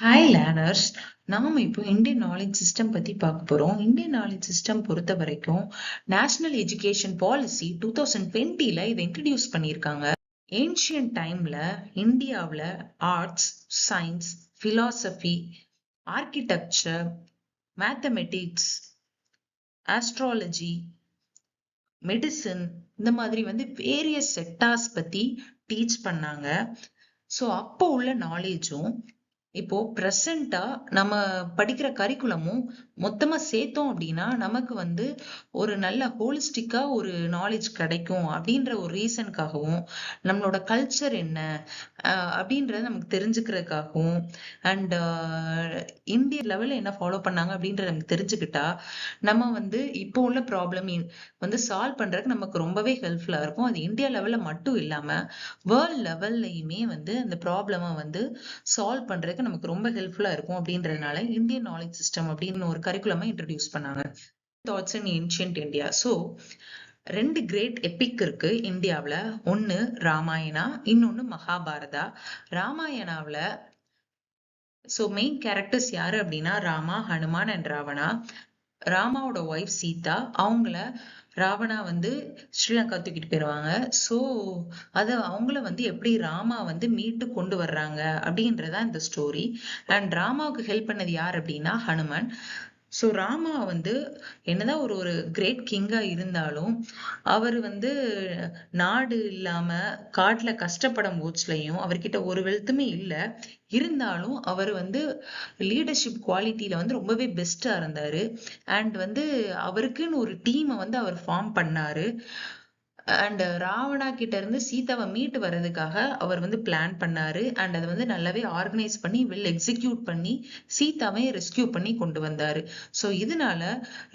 Hi learners. நாம இப்போ Indian knowledge system பத்தி பார்க்க போறோம். இந்தியன் நாலேஜ் சிஸ்டம் பொறுத்த வரைக்கும் நேஷனல் எஜுகேஷன் பாலிசி 2020ல இதை இன்ட்ரடியூஸ் பண்ணியிருக்காங்க. ஏன்ஷியன்ட் டைம்ல இந்தியாவில் arts, science, philosophy, architecture, mathematics, astrology, medicine இந்த மாதிரி வேரியஸ் செக்டார்ஸ் பத்தி டீச் பண்ணாங்க. ஸோ அப்போ உள்ள நாலேஜும் இப்போ ப்ரெசண்டா நம்ம படிக்கிற கரிக்குலமும் மொத்தமா சேர்த்தோம் அப்படின்னா நமக்கு ஒரு நல்ல ஹோலிஸ்டிக்கா ஒரு நாலேஜ் கிடைக்கும் அப்படின்ற ஒரு ரீசனுக்காகவும், நம்மளோட கல்ச்சர் என்ன அப்படின்றத நமக்கு தெரிஞ்சுக்கிறதுக்காகவும், அண்ட் இந்திய லெவல்ல என்ன ஃபாலோ பண்ணாங்க அப்படின்றத நமக்கு தெரிஞ்சுக்கிட்டா நம்ம இப்போ உள்ள ப்ராப்ளம் சால்வ் பண்றதுக்கு நமக்கு ரொம்பவே ஹெல்ப்ஃபுல்லா இருக்கும். அது இந்தியா லெவல்ல மட்டும் இல்லாம வேர்ல்ட் லெவல்லையுமே அந்த ப்ராப்ளம சால்வ் பண்றதுக்கு நமக்கு ரொம்ப ஹெல்ப்ஃபுல்லா இருக்கும். அப்படின்றதுனால இந்தியன் நாலேஜ் சிஸ்டம் அப்படின்னு ஒரு கரிக்குலமை இன்ட்ரடியூஸ் பண்ணாங்க. Thoughts in ancient India. So ரெண்டு கிரேட் எபிக் இருக்கு இந்தியாவில். ஒன்னு ராமாயணா, இன்னொன்னு மகாபாரதா. ராமாயணாவில் மெயின் கேரக்டர்ஸ் யாரு அப்படின்னா ராமா, ஹனுமான் அண்ட் ராவணா. ராமாவோட ஒய்ஃப் சீதா, அவங்கள ராவணா ஸ்ரீலங்கா தூக்கிட்டு போயிருவாங்க. ஸோ அவங்கள எப்படி ராமா மீட்டு கொண்டு வர்றாங்க அப்படின்றதா இந்த ஸ்டோரி. அண்ட் ராமாவுக்கு ஹெல்ப் பண்ணது யார் அப்படின்னா ஹனுமன். ஸோ ராமா என்னதான் ஒரு ஒரு கிரேட் கிங்கா இருந்தாலும் அவர் நாடு இல்லாம காட்டுல கஷ்டப்படும் போச்சுலையும் அவர்கிட்ட ஒரு வெல்த்துமே இல்லை. இருந்தாலும் அவர் லீடர்ஷிப் குவாலிட்டியில ரொம்பவே பெஸ்டா இருந்தாரு. அண்ட் அவருக்குன்னு ஒரு டீமை அவர் ஃபார்ம் பண்ணாரு. அண்ட் ராவணா கிட்ட இருந்து சீதாவை மீட்டு வர்றதுக்காக அவர் பிளான் பண்ணாரு. அண்ட் அதை நல்லாவே ஆர்கனைஸ் பண்ணி வெல் எக்ஸிக்யூட் பண்ணி சீதாவை ரெஸ்கியூ பண்ணி கொண்டு வந்தாரு. ஸோ இதனால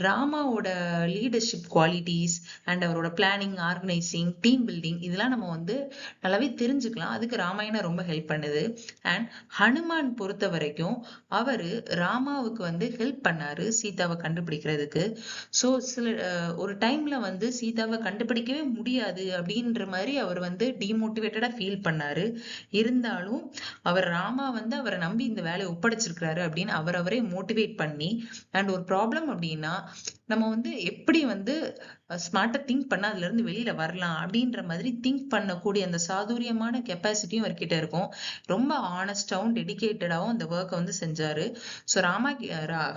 ராமாவோட லீடர்ஷிப் குவாலிட்டிஸ் அண்ட் அவரோட பிளானிங், ஆர்கனைசிங், டீம் பில்டிங் இதெல்லாம் நம்ம நல்லாவே தெரிஞ்சுக்கலாம். அதுக்கு ராமாயணம் ரொம்ப ஹெல்ப் பண்ணுது. அண்ட் ஹனுமான் பொறுத்த வரைக்கும் அவரு ராமாவுக்கு ஹெல்ப் பண்ணாரு சீதாவை கண்டுபிடிக்கிறதுக்கு. ஸோ ஒரு டைம்ல சீதாவை கண்டுபிடிக்கவே முடியாது அப்படின்ற மாதிரி அவர் டிமோட்டிவேட்டடா ஃபீல் பண்ணாரு. இருந்தாலும் அவர் ராமா அவரை நம்பி இந்த வேலையை ஒப்படைச்சிருக்கிறாரு அப்படின்னு அவரே மோட்டிவேட் பண்ணி, அண்ட் ஒரு ப்ராப்ளம் அப்படின்னா நம்ம எப்படி ஸ்மார்ட்டா திங்க் பண்ணா அதுல இருந்து வெளியில வரலாம் அப்படின்ற மாதிரி திங்க் பண்ணக்கூடிய அந்த சாதுரியமான கெப்பாசிட்டியும் அவர்கிட்ட இருக்கும். ரொம்ப ஆனஸ்டாவும் டெடிகேட்டடாவும் அந்த ஒர்க்கை செஞ்சாரு. ஸோ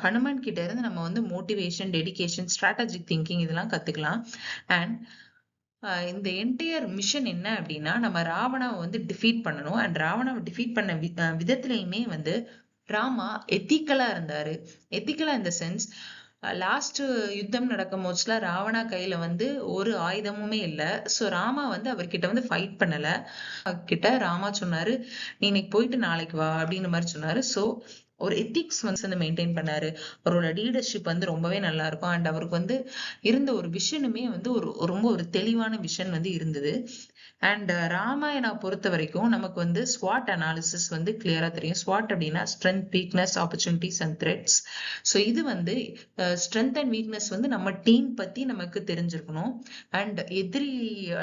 ஹனுமான் கிட்ட இருந்து நம்ம மோட்டிவேஷன், டெடிகேஷன், ஸ்ட்ராட்டஜிக் திங்கிங் இதெல்லாம் கத்துக்கலாம். அண்ட் இந்த என்டையர் மிஷன் என்ன அப்படின்னா நம்ம ராவணாவை டிஃபீட் பண்ணணும். அண்ட் ராவணாவை டிஃபீட் பண்ண விதத்திலையுமே ராமா எத்திக்கலா இருந்தாரு. எத்திக்கலா இந்த சென்ஸ், லாஸ்ட் யுத்தம் நடக்கும் போச்சுல ராவணா கையில ஒரு ஆயுதமுமே இல்லை. ஸோ ராமா அவர்கிட்ட ஃபைட் பண்ணல. கிட்ட ராமா சொன்னாரு, நீ இன்னைக்கு போயிட்டு நாளைக்கு வா அப்படின்னு மாதிரி சொன்னாரு. ஸோ ஒரு எத்திக்ஸ் மெயின்டைன் பண்ணாரு. அவரோட லீடர்ஷிப் ரொம்பவே நல்லா இருக்கும். அண்ட் அவருக்கு இருந்த ஒரு விஷனுமே ஒரு ரொம்ப ஒரு தெளிவான விஷன் இருந்தது. அண்ட் ராமாயணா பொறுத்த வரைக்கும் நமக்கு ஸ்வாட் அனாலிசிஸ் கிளியரா தெரியும். ஸ்வாட் அப்படின்னா strength, weakness, opportunities and threads. So இது ஸ்ட்ரென்த் அண்ட் வீக்னஸ் நம்ம டீம் பத்தி நமக்கு தெரிஞ்சிருக்கணும். அண்ட் எதிரி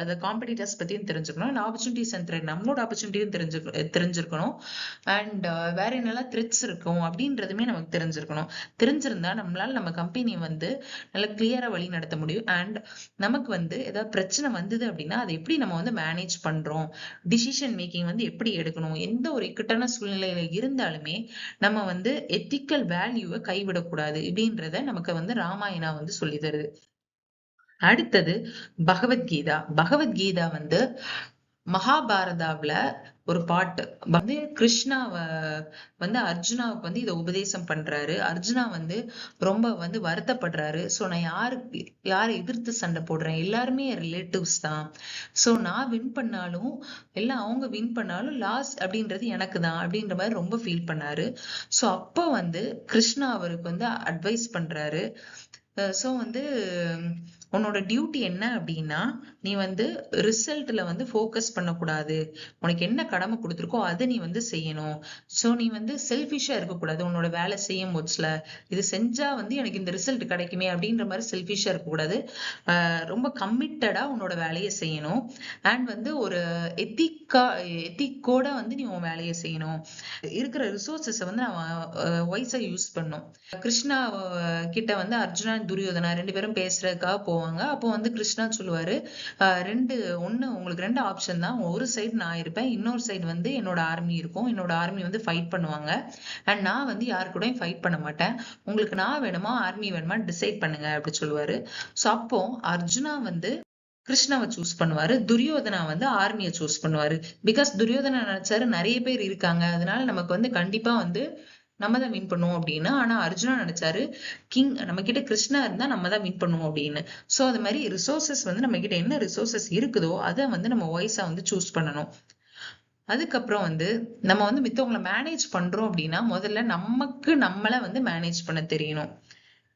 அந்த காம்படிட்டர்ஸ் பத்தியும் தெரிஞ்சுக்கணும். அண்ட் ஆப்பர்ச்சுனிட்டிஸ் அண்ட் த்ரெட் நம்மளோட ஆப்பர்ச்சுனிட்டியும் தெரிஞ்சிருக்கணும். அண்ட் வேற என்னெல்லாம் த்ரெட்ஸ் இருக்கும் அப்படின்றதுமே நமக்கு தெரிஞ்சிருக்கணும். தெரிஞ்சிருந்தா நம்மளால நம்ம கம்பெனி நல்லா கிளியரா வழி நடத்த முடியும். அண்ட் நமக்கு ஏதாவது பிரச்சனை வந்தது அப்படின்னா அதை எப்படி நம்ம மேனேஜ் பண்றோம், டிசிஷன் மேக்கிங் எப்படி எடுக்கணும், எந்த ஒரு இக்கட்டான சூழ்நிலையில இருந்தாலுமே நம்ம எத்திக்கல் வேல்யூவை கைவிடக்கூடாது இப்படின்றத நமக்கு ராமாயணா சொல்லி தருது. அடுத்தது பகவத்கீதா. பகவத்கீதா மகாபாரதாவுல ஒரு பாட்டு கிருஷ்ணாவ அர்ஜுனாவுக்கு இதை உபதேசம் பண்றாரு. அர்ஜுனா ரொம்ப வருத்தப்படுறாரு. சோ நான் யாரை எதிர்த்து சண்டை போடுறேன், எல்லாருமே ரிலேட்டிவ்ஸ் தான். சோ நான் வின் பண்ணாலும் எல்லாம் அவங்க வின் பண்ணாலும் லாஸ் அப்படின்றது எனக்கு தான் அப்படின்ற மாதிரி ரொம்ப ஃபீல் பண்ணாரு. சோ அப்போ கிருஷ்ணா அவருக்கு அட்வைஸ் பண்றாரு. ஸோ உன்னோட டியூட்டி என்ன அப்படின்னா, நீ வந்து ரிசல்ட்ல வந்து ஃபோக்கஸ் பண்ணக்கூடாது. உனக்கு என்ன கடமை கொடுத்துருக்கோ அதை நீ வந்து செய்யணும். சோ நீ வந்து செல்ஃபிஷா இருக்கக்கூடாது. உன்னோட வேலை செய்யும் போதுல இது செஞ்சா வந்து எனக்கு இந்த ரிசல்ட் கிடைக்குமே அப்படின்ற மாதிரி செல்ஃபிஷா இருக்கக்கூடாது. ரொம்ப கமிட்டடா உன்னோட வேலையை செய்யணும். அண்ட் வந்து ஒரு எத்திக்கோட வந்து நீ உன் வேலையை செய்யணும். இருக்கிற ரிசோர்சஸை வந்து நான் வைஸா யூஸ் பண்ணும். கிருஷ்ணா கிட்ட வந்து அர்ஜுனா துரியோதனா 2 பேரும் பேசுறதுக்காக போவாங்க. அப்போ வந்து கிருஷ்ணா சொல்லுவாரு, உங்களுக்கு 2 ஆப்ஷன் தான். ஒரு சைடு நான் இருப்பேன், இன்னொரு சைடு வந்து என்னோட ஆர்மி இருக்கும். என்னோட ஆர்மி வந்து ஃபைட் பண்ணுவாங்க. அண்ட் நான் வந்து யாரு கூடயும் ஃபைட் பண்ண மாட்டேன். உங்களுக்கு நான் வேணுமா ஆர்மி வேணுமா டிசைட் பண்ணுங்க அப்படி சொல்லுவாரு. சோ அப்போ அர்ஜுனா வந்து கிருஷ்ணாவை சூஸ் பண்ணுவாரு, துரியோதனா வந்து ஆர்மியை சூஸ் பண்ணுவாரு. பிகாஸ் துரியோதனா நினைச்சாரு நிறைய பேர் இருக்காங்க, அதனால நமக்கு வந்து கண்டிப்பா வந்து நம்ம தான் வின் பண்ணுவோம் அப்படின்னு. ஆனா அர்ஜுனா நினைச்சாரு நம்ம கிட்ட கிருஷ்ணா இருந்தா நம்ம தான் வின் பண்ணுவோம் அப்படின்னு. சோ அது மாதிரி ரிசோர்சஸ் வந்து நம்ம கிட்ட என்ன ரிசோர்சஸ் இருக்குதோ அதை வந்து நம்ம வாய்ஸா வந்து சூஸ் பண்ணணும். அதுக்கப்புறம் வந்து நம்ம வந்து மித்தவங்களை மேனேஜ் பண்றோம் அப்படின்னா முதல்ல நமக்கு நம்மள வந்து மேனேஜ் பண்ண தெரியணும்.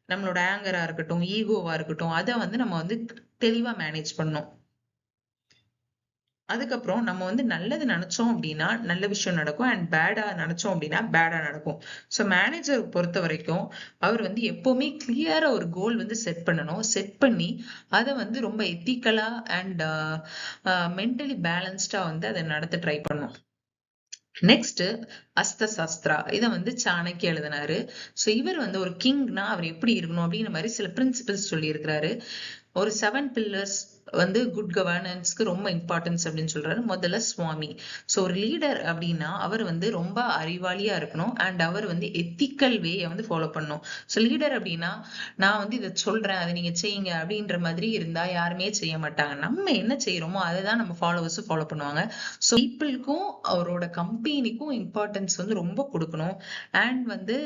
நம்மளோட ஆங்கரா இருக்கட்டும், ஈகோவா இருக்கட்டும், அதை வந்து நம்ம வந்து தெளிவா மேனேஜ் பண்ணணும். அதுக்கப்புறம் நம்ம வந்து நல்லது நினைச்சோம் அப்படின்னா நல்ல விஷயம் நடக்கும், அண்ட் பேடா நினைச்சோம் அப்படின்னா பேடா நடக்கும். ஸோ மேனேஜர் பொறுத்த வரைக்கும் அவர் வந்து எப்பவுமே கிளியரா ஒரு கோல் வந்து செட் பண்ணணும். செட் பண்ணி அதை வந்து ரொம்ப எத்திக்கலா அண்ட் மென்டலி பேலன்ஸ்டா வந்து அதை நடத்த ட்ரை பண்ணும். நெக்ஸ்ட் அஸ்த சாஸ்திரா, இதை வந்து சாணக்கிய எழுதினாரு. ஸோ இவர் வந்து ஒரு கிங்னா அவர் எப்படி இருக்கணும் அப்படிங்கிற மாதிரி சில பிரின்சிபிள்ஸ் சொல்லி இருக்கிறாரு. ஒரு 7 பில்லர்ஸ் வந்து குட் கவர்னன்ஸ்க்கு ரொம்ப இம்பார்ட்டன்ஸ் அப்படின்னு சொல்றாரு. முதல்ல சுவாமி. ஸோ ஒரு லீடர் அப்படின்னா அவர் வந்து ரொம்ப அறிவாளியா இருக்கணும், அண்ட் அவர் வந்து எத்திக்கல் வேயை வந்து ஃபாலோ பண்ணணும். ஸோ லீடர் அப்படின்னா நான் வந்து இதை சொல்றேன் அதை நீங்க செய்யுங்க அப்படின்ற மாதிரி இருந்தா யாருமே செய்ய மாட்டாங்க. நம்ம என்ன செய்யறோமோ அதை தான் நம்ம ஃபாலோவர்ஸும் ஃபாலோ பண்ணுவாங்க. ஸோ பீப்புளுக்கும் அவரோட கம்பெனிக்கும் இம்பார்ட்டன்ஸ் வந்து ரொம்ப கொடுக்கணும். அண்ட் வந்து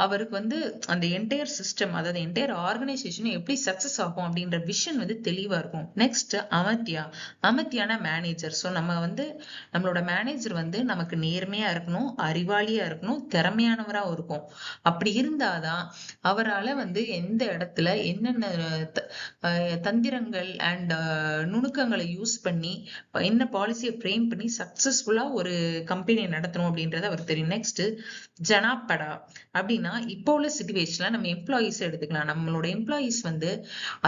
அவருக்கு வந்து அந்த என்டையர் சிஸ்டம், அதாவது என்டையர் ஆர்கனைசேஷன் எப்படி சக்சஸ் ஆகும் அப்படின்ற விஷன் வந்து தெளிவா இருக்கும். நெக்ஸ்ட் அமர்த்தியா. அமர்த்தியான மேனேஜர். ஸோ நம்ம வந்து நம்மளோட மேனேஜர் வந்து நமக்கு நேர்மையா இருக்கணும், அறிவாளியா இருக்கணும், திறமையானவரா இருக்கும். அப்படி இருந்தாதான் அவரால் வந்து எந்த இடத்துல என்னென்ன தந்திரங்கள் அண்ட் நுணுக்கங்களை யூஸ் பண்ணி என்ன பாலிசியை ஃப்ரேம் பண்ணி சக்சஸ்ஃபுல்லா ஒரு கம்பெனியை நடத்தணும் அப்படின்றது அவர் தெரியும். நெக்ஸ்ட் ஜனாப்படா அப்படின்னா இப்போ உள்ள சிச்சுவேஷன்ல நம்ம எம்ப்ளாயிஸ் எடுத்துக்கலாம். நம்மளோட எம்ப்ளாயிஸ் வந்து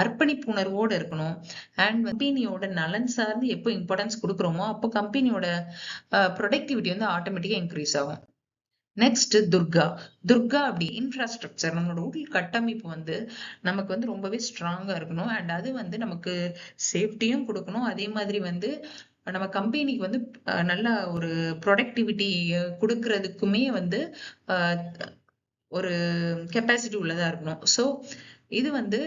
அர்ப்பணிப்பு உணர்வோடு இருக்கணும். அண்ட் கம்பெனியோட நலன் சார்ந்து எப்போ இம்பார்ட்டன்ஸ் கொடுக்குறோமோ அப்போ கம்பெனியோட ப்ரொடக்டிவிட்டி வந்து ஆட்டோமேட்டிக்கா இன்க்ரீஸ் ஆகும். நெக்ஸ்ட் துர்கா. துர்கா அப்படி இன்ஃப்ராஸ்ட்ரக்சர், நம்மளோட உடல் கட்டமைப்பு வந்து நமக்கு வந்து ரொம்பவே ஸ்ட்ராங்கா இருக்கணும். அண்ட் அது வந்து நமக்கு சேஃப்டியும் கொடுக்கணும். அதே மாதிரி வந்து நம்ம கம்பெனிக்கு வந்து நல்ல ஒரு ப்ரொடக்டிவிட்டி கொடுக்கறதுக்குமே வந்து ஒரு கெப்பாசிட்டி உள்ளதா இருக்கணும். ஸோ இது வந்து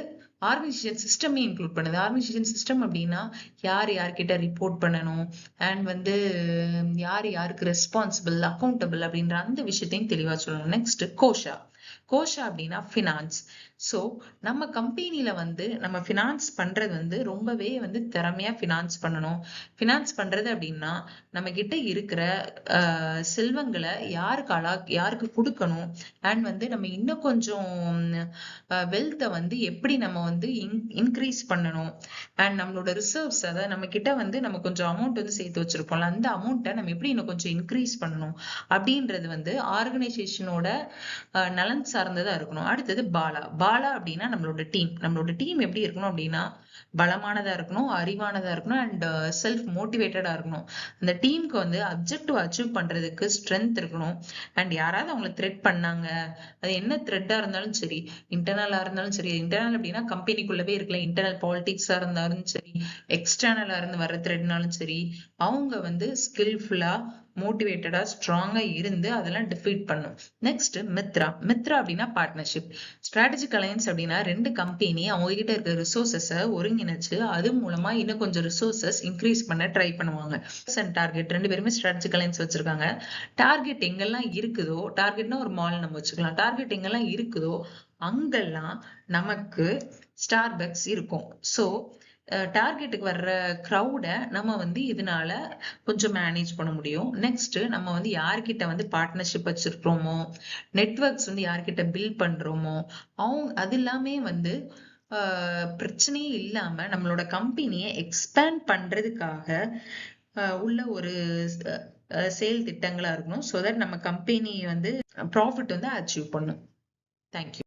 ஆர்கனைசேஷன் சிஸ்டமே இன்க்ளூட் பண்ணுது. ஆர்கனைசேஷன் சிஸ்டம் அப்படின்னா யார் யார்கிட்ட ரிப்போர்ட் பண்ணணும், அண்ட் வந்து யார் யாருக்கு ரெஸ்பான்சிபிள், அக்கௌண்டபிள் அப்படின்ற அந்த விஷயத்தையும் தெளிவா சொல்லணும். நெக்ஸ்ட் கோஷா. கோஷா அப்படின்னா ஃபினான்ஸ். ஸோ நம்ம கம்பெனியில வந்து நம்ம ஃபினான்ஸ் பண்றது வந்து ரொம்பவே வந்து திறமையா ஃபினான்ஸ் பண்ணணும். ஃபினான்ஸ் பண்றது அப்படின்னா நம்ம கிட்ட இருக்கிற செல்வங்களை யாருக்கு கொடுக்கணும், அண்ட் வந்து நம்ம இன்னும் கொஞ்சம் வெல்த்தை வந்து எப்படி நம்ம வந்து இன்க்ரீஸ் பண்ணணும், அண்ட் நம்மளோட ரிசர்வ்ஸ், அதாவது நம்ம கிட்ட வந்து நம்ம கொஞ்சம் அமௌண்ட் வந்து சேர்த்து வச்சிருப்போம்ல, அந்த அமௌண்ட்டை நம்ம எப்படி இன்னும் கொஞ்சம் இன்க்ரீஸ் பண்ணணும் அப்படின்றது வந்து ஆர்கனைசேஷனோட நலன் சார்ந்ததா இருக்கணும். அடுத்தது பாலா. பாலா அப்படின்னா நம்மளோட டீம் எப்படி இருக்கணும் அப்படின்னா பலமானதா இருக்கணும், அறிவானதா இருக்கணும், அண்ட் செல்ஃப் மோட்டிவேட்டடா இருக்கணும். அந்த டீமுக்கு வந்து அப்ஜெக்டிவ் அச்சீவ் பண்றதுக்கு ஸ்ட்ரென்த் இருக்கணும். அண்ட் யாராவது அவங்களை த்ரெட் பண்ணாங்க, அது என்ன த்ரெட்டா இருந்தாலும் சரி, இன்டர்னலா இருந்தாலும் சரி, இன்டர்னல் அப்படின்னா கம்பெனிக்குள்ளவே இருக்கலாம், இன்டர்னல் பாலிடிக்ஸா இருந்தாலும் சரி, எக்ஸ்டர்னலா இருந்து வர்ற த்ரெட்னாலும் சரி, அவங்க வந்து ஸ்கில்ஃபுல்லா மோட்டிவேட்டடா ஸ்ட்ராங்கா இருந்து அதெல்லாம் டிஃபீட் பண்ணும். நெக்ஸ்ட் மித்ரா. மித்ரா அப்படின்னா பார்ட்னர்ஷிப். ஸ்ட்ராட்டஜிக் அலையன்ஸ் அப்படின்னா 2 கம்பெனி அவங்க கிட்ட இருக்கிற ரிசோர்சஸ ஒருங்கிணைச்சு அது மூலமா இன்னும் கொஞ்சம் ரிசோர்சஸ் இன்க்ரீஸ் பண்ண ட்ரை பண்ணுவாங்க. டார்கெட் 2 பேருமே ஸ்ட்ராட்டஜிக் அலையன்ஸ் வச்சிருக்காங்க. டார்கெட் எங்கெல்லாம் இருக்குதோ, டார்கெட்னா ஒரு மால் நம்ம வச்சுக்கலாம், டார்கெட் எங்கெல்லாம் இருக்குதோ அங்கெல்லாம் நமக்கு ஸ்டார்பக்ஸ் இருக்கும். ஸோ டார்கெட்டுக்கு வர்ற க்ரௌட நம்ம வந்து இதனால கொஞ்சம் மேனேஜ் பண்ண முடியும். நெக்ஸ்ட் நம்ம வந்து யார்கிட்ட வந்து பார்ட்னர்ஷிப் வச்சிருக்கிறோமோ, நெட்வொர்க்ஸ் வந்து யார்கிட்ட பில்ட் பண்றோமோ, அது எல்லாமே வந்து பிரச்சனையே இல்லாம நம்மளோட கம்பெனியை எக்ஸ்பேண்ட் பண்றதுக்காக உள்ள ஒரு செயல் திட்டங்களா இருக்கணும். ஸோ தட் நம்ம கம்பெனி வந்து ப்ராஃபிட் வந்து அச்சீவ் பண்ணும். தேங்க்யூ.